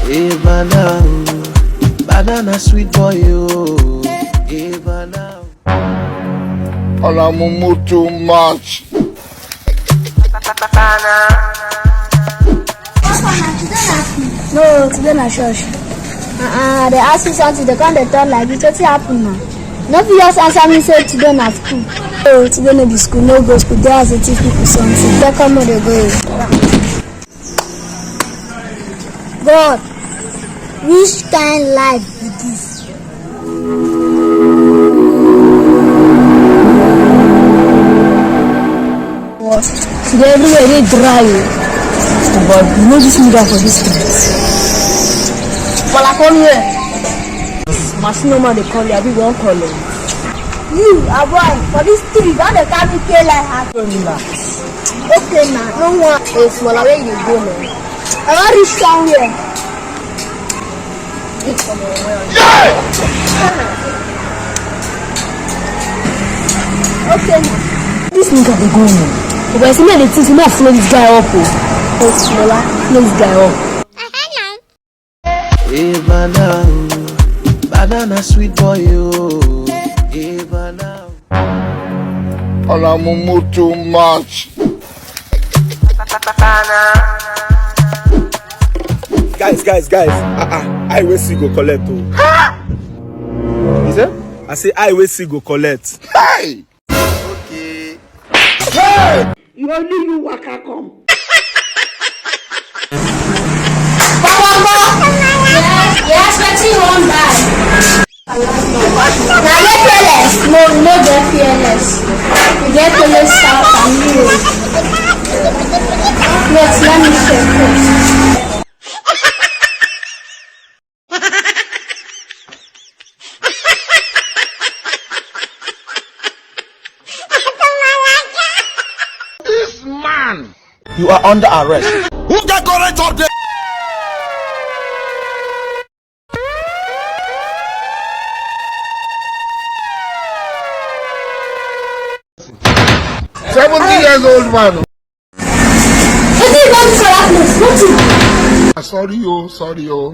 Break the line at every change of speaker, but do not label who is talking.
Eva now, banana sweet boy you. Eva now.
Alamumu too much.
No, today na church. They ask you something, they come they talk like this. What's happen now? No, if you just answer me say today na school. Oh, today no be school, no go school. They have to teach people something. They come on, they go. God, which kind life be this? Today everywhere they dry. But you know this nigga for this street. But I come here. Machine no man they call you, I be one call you. You, a boy, for this street, all the carry pay like half. Relax. Okay now, no one. Hey, small away you go now. I want to reach somewhere.
Yeah!
Okay now. This nigga they go now. But I see me the things, you know flow this guy up. Oh, smaller, flow this guy up.
Eva now, banana sweet boy you. Eva now.
Alamumu too much.
Guys. I will see go collect.
Is it?
I say I will see go collect.
Hey!
Okay.
Hey!
You only you waka come.
Yes, what you want buy? Now get fearless. No get fearless. You get fearless south and you. Yes, let me check first.
This man!
You are under arrest.
Who got current up there? Years old man.
What do you want to say?
Sorry, oh.